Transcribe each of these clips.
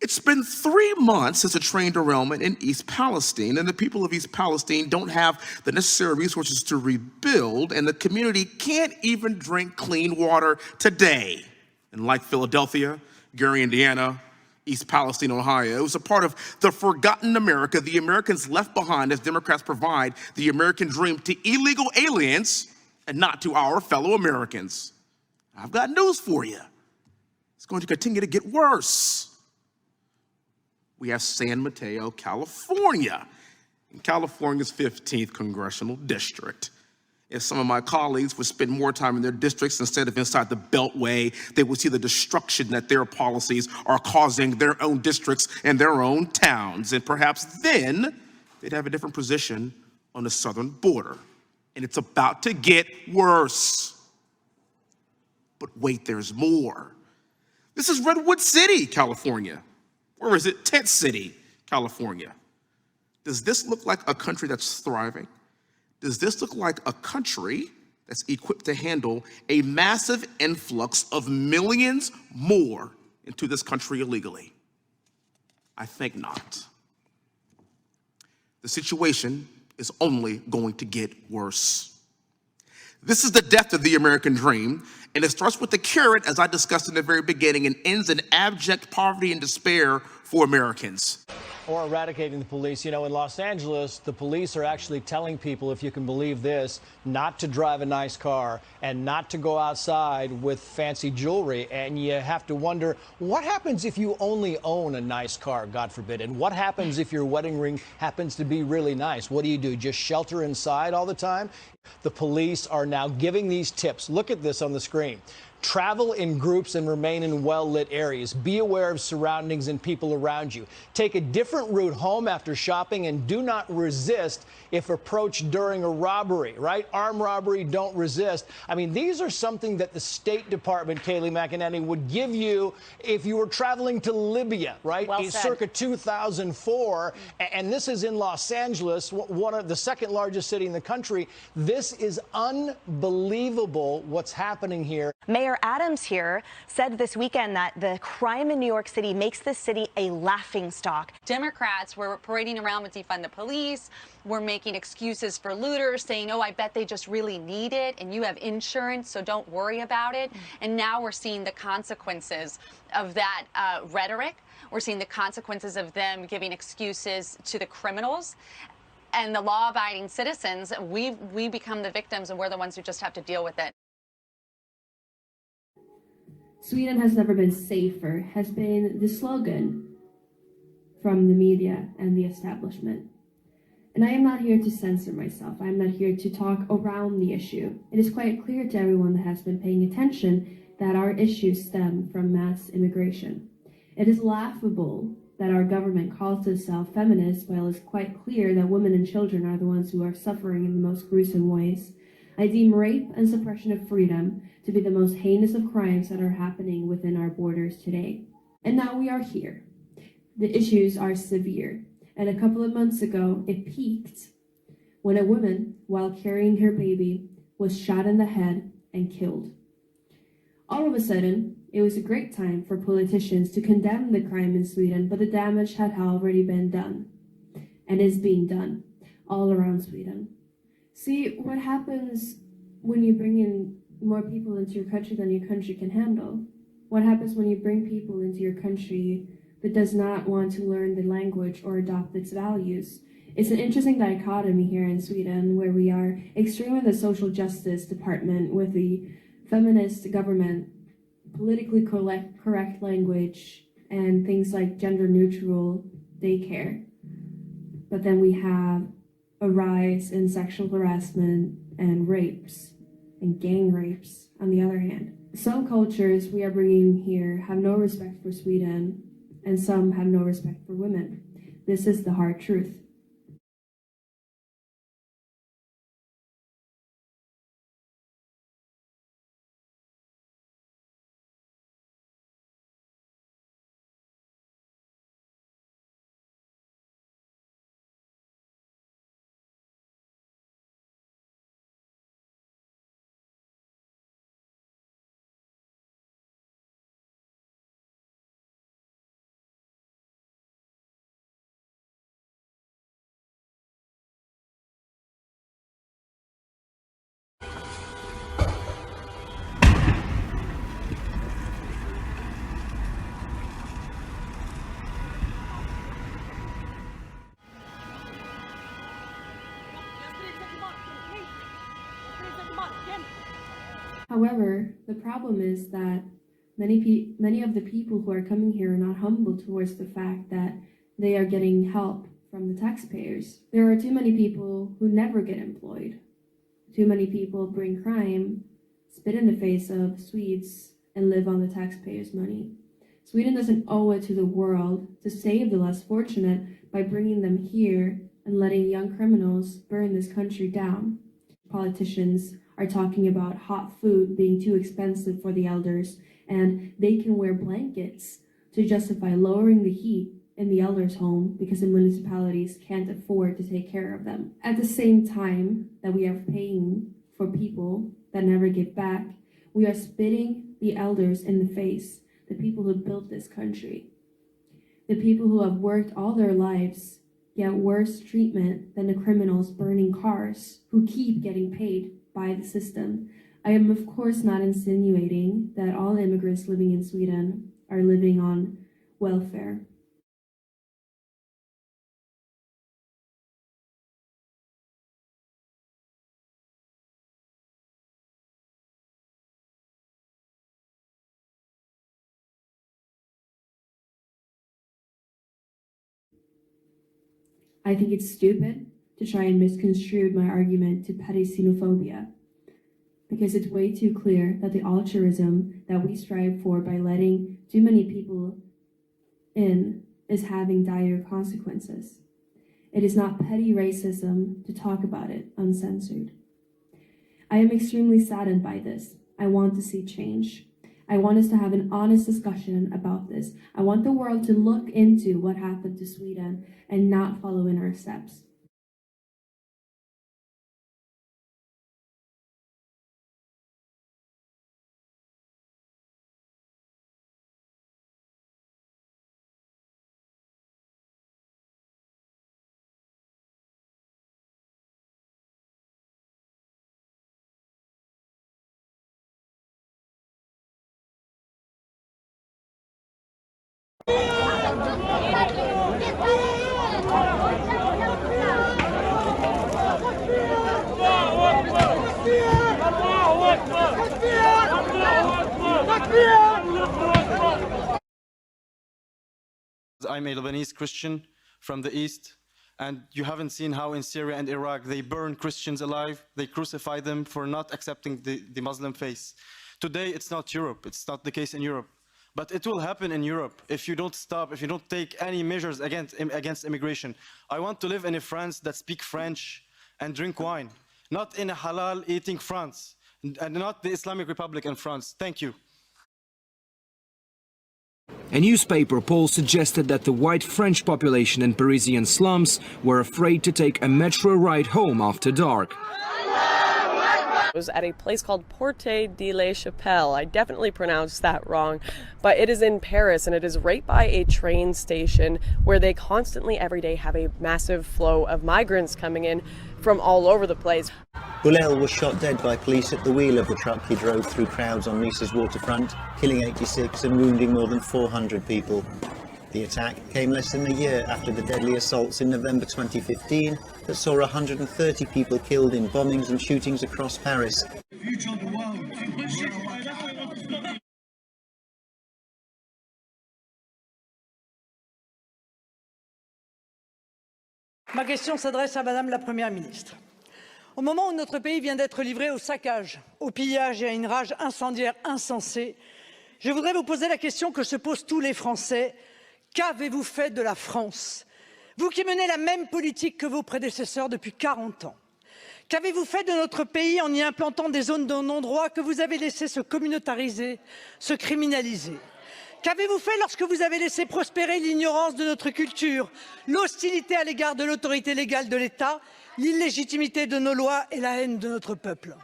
It's been 3 months since a train derailment in East Palestine, and the people of East Palestine don't have the necessary resources to rebuild, and the community can't even drink clean water today. And like Philadelphia, Gary, Indiana, East Palestine, Ohio, it was a part of the forgotten America the Americans left behind as Democrats provide the American dream to illegal aliens and not to our fellow Americans. I've got news for you. It's going to continue to get worse. We have San Mateo, California, in California's 15th congressional district. If some of my colleagues would spend more time in their districts instead of inside the Beltway, they would see the destruction that their policies are causing their own districts and their own towns. And perhaps then they'd have a different position on the southern border. And it's about to get worse. But wait, there's more. This is Redwood City, California. Or is it Tent City, California? Does this look like a country that's thriving? Does this look like a country that's equipped to handle a massive influx of millions more into this country illegally? I think not. The situation is only going to get worse. This is the death of the American dream, and it starts with the carrot, as I discussed in the very beginning, and ends in abject poverty and despair for Americans. Or eradicating the police. You know, in Los Angeles, the police are actually telling people, if you can believe this, not to drive a nice car and not to go outside with fancy jewelry. And you have to wonder, what happens if you only own a nice car, God forbid? And what happens if your wedding ring happens to be really nice? What do? Just shelter inside all the time? The police are now giving these tips. Look at this on the screen. Travel in groups and remain in well-lit areas. Be aware of surroundings and people around you. Take a different route home after shopping and do not resist if approached during a robbery, right? Armed robbery, don't resist. I mean, these are something that the State Department, Kayleigh McEnany, would give you if you were traveling to Libya, right? Well said. Circa 2004. And this is in Los Angeles, one of the second largest city in the country. This is unbelievable what's happening here. Mayor Adams here said this weekend that the crime in New York City makes the city a laughingstock. Democrats were parading around with defund the police, were making excuses for looters, saying, oh, I bet they just really need it, and you have insurance, so don't worry about it. And now we're seeing the consequences of that rhetoric. We're seeing the consequences of them giving excuses to the criminals. And the law-abiding citizens, we become the victims, and we're the ones who just have to deal with it. Sweden has never been safer has been the slogan from the media and the establishment. And I am not here to censor myself. I am not here to talk around the issue. It is quite clear to everyone that has been paying attention that our issues stem from mass immigration. It is laughable that our government calls itself feminist while it's quite clear that women and children are the ones who are suffering in the most gruesome ways. I deem rape and suppression of freedom to be the most heinous of crimes that are happening within our borders today. And now we are here. The issues are severe. And a couple of months ago, it peaked when a woman, while carrying her baby, was shot in the head and killed. All of a sudden, it was a great time for politicians to condemn the crime in Sweden, but the damage had already been done and is being done all around Sweden. See, what happens when you bring in more people into your country than your country can handle? What happens when you bring people into your country that does not want to learn the language or adopt its values? It's an interesting dichotomy here in Sweden, where we are extreme in the social justice department with the feminist government, politically correct language, and things like gender-neutral daycare. But then we have a rise in sexual harassment and rapes and gang rapes on the other hand. Some cultures we are bringing here have no respect for Sweden, and some have no respect for women. This is the hard truth. However, the problem is that many of the people who are coming here are not humble towards the fact that they are getting help from the taxpayers. There are too many people who never get employed. Too many people bring crime, spit in the face of Swedes, and live on the taxpayers' money. Sweden doesn't owe it to the world to save the less fortunate by bringing them here and letting young criminals burn this country down. Politicians are talking about hot food being too expensive for the elders, and they can wear blankets to justify lowering the heat in the elders' home because the municipalities can't afford to take care of them. At the same time that we are paying for people that never give back, we are spitting the elders in the face, the people who built this country. The people who have worked all their lives get worse treatment than the criminals burning cars who keep getting paid by the system. I am of course not insinuating that all immigrants living in Sweden are living on welfare. I think it's stupid to try and misconstrue my argument to petty xenophobia, because it's way too clear that the altruism that we strive for by letting too many people in is having dire consequences. It is not petty racism to talk about it uncensored. I am extremely saddened by this. I want to see change. I want us to have an honest discussion about this. I want the world to look into what happened to Sweden and not follow in our steps. I'm a Lebanese Christian from the East, and you haven't seen how in Syria and Iraq they burn Christians alive, they crucify them for not accepting the Muslim faith. Today it's not Europe, it's not the case in Europe, but it will happen in Europe if you don't stop, if you don't take any measures against immigration. I want to live in a France that speaks French and drink wine, not in a halal eating France, and not the Islamic Republic in France. Thank you. A newspaper poll suggested that the white French population in Parisian slums were afraid to take a metro ride home after dark. I was at a place called Porte de la Chapelle. I definitely pronounced that wrong, but it is in Paris and it is right by a train station where they constantly every day have a massive flow of migrants coming in from all over the place. Boulel was shot dead by police at the wheel of the truck he drove through crowds on Nice's waterfront, killing 86 and wounding more than 400 people. The attack came less than a year after the deadly assaults in November 2015 that saw 130 people killed in bombings and shootings across Paris. Ma question s'adresse à Madame la Première ministre. Au moment où notre pays vient d'être livré au saccage, au pillage et à une rage incendiaire insensée, je voudrais vous poser la question que se posent tous les Français. Qu'avez-vous fait de la France? Vous qui menez la même politique que vos prédécesseurs depuis 40 ans. Qu'avez-vous fait de notre pays en y implantant des zones de non-droit que vous avez laissé se communautariser, se criminaliser? Qu'avez-vous fait lorsque vous avez laissé prospérer l'ignorance de notre culture, l'hostilité à l'égard de l'autorité légale de l'État, l'illégitimité de nos lois et la haine de notre peuple?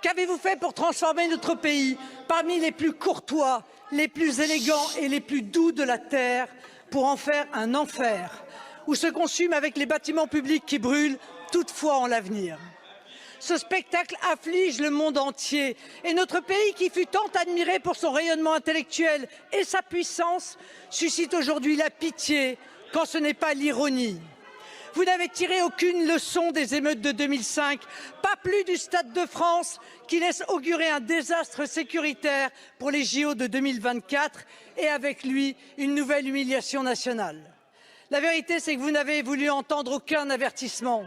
Qu'avez-vous fait pour transformer notre pays parmi les plus courtois, les plus élégants et les plus doux de la terre, pour en faire un enfer, où se consument avec les bâtiments publics qui brûlent toute foi en l'avenir? Ce spectacle afflige le monde entier et notre pays, qui fut tant admiré pour son rayonnement intellectuel et sa puissance, suscite aujourd'hui la pitié quand ce n'est pas l'ironie. Vous n'avez tiré aucune leçon des émeutes de 2005, pas plus du Stade de France, qui laisse augurer un désastre sécuritaire pour les JO de 2024 et avec lui une nouvelle humiliation nationale. La vérité, c'est que vous n'avez voulu entendre aucun avertissement.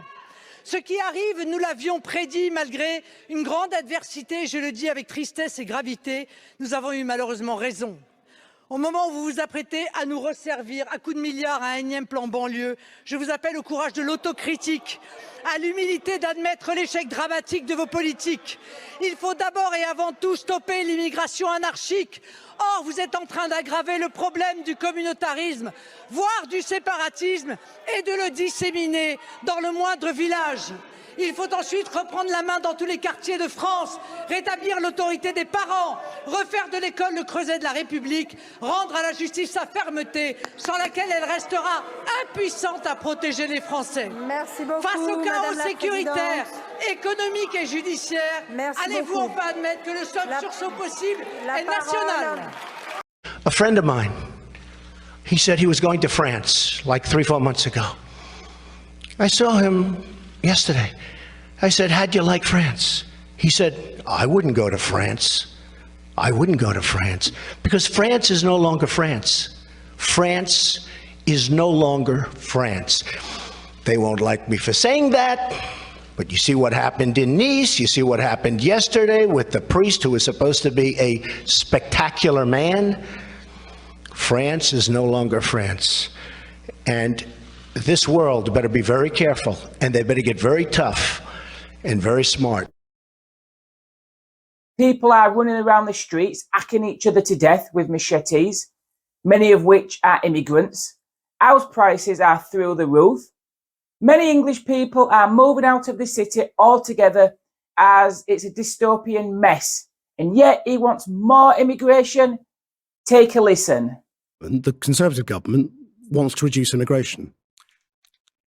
Ce qui arrive, nous l'avions prédit malgré une grande adversité, je le dis avec tristesse et gravité, nous avons eu malheureusement raison. Au moment où vous vous apprêtez à nous resservir à coups de milliards un énième plan banlieue, je vous appelle au courage de l'autocritique, à l'humilité d'admettre l'échec dramatique de vos politiques. Il faut d'abord et avant tout stopper l'immigration anarchique. Or, vous êtes en train d'aggraver le problème du communautarisme, voire du séparatisme, et de le disséminer dans le moindre village. Il faut ensuite reprendre la main dans tous les quartiers de France, rétablir l'autorité des parents, refaire de l'école le creuset de la République, rendre à la justice sa fermeté, sans laquelle elle restera impuissante à protéger les Français. Merci beaucoup, face au chaos Madame la sécuritaire, économique et judiciaire, allez-vous beaucoup. enfin admettre que le seul sursaut possible est national? A friend of mine, he said he was going to France like 3-4 months ago. I saw him yesterday. I said, how'd you like France? He said, I wouldn't go to France. I wouldn't go to France because France is no longer France. France is no longer France. They won't like me for saying that, but you see what happened in Nice. You see what happened yesterday with the priest who was supposed to be a spectacular man. France is no longer France. And this world better be very careful, and they better get very tough and very smart. People are running around the streets, hacking each other to death with machetes, many of which are immigrants. House prices are through the roof. Many English people are moving out of the city altogether as it's a dystopian mess. And yet he wants more immigration. Take a listen. The Conservative government wants to reduce immigration.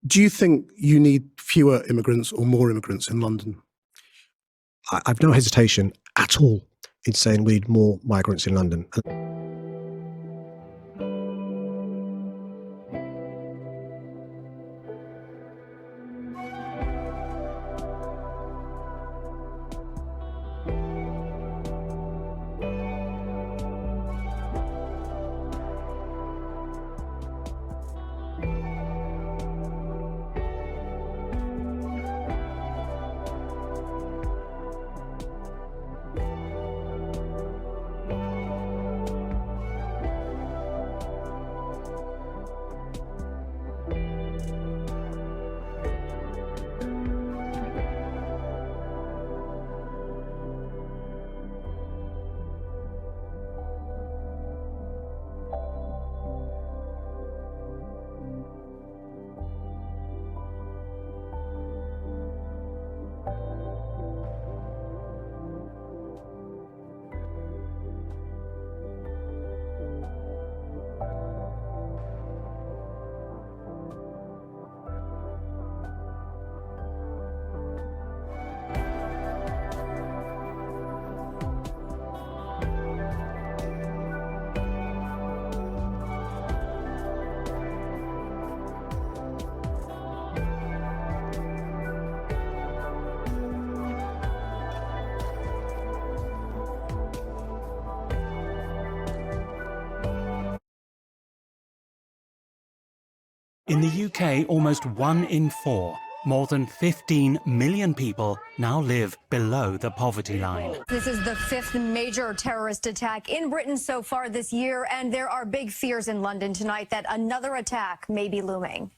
Do you think you need fewer immigrants or more immigrants in London? I've no hesitation at all in saying we need more migrants in London. In the UK, almost 1 in 4, more than 15 million people now live below the poverty line. This is the 5th major terrorist attack in Britain so far this year, and there are big fears in London tonight that another attack may be looming.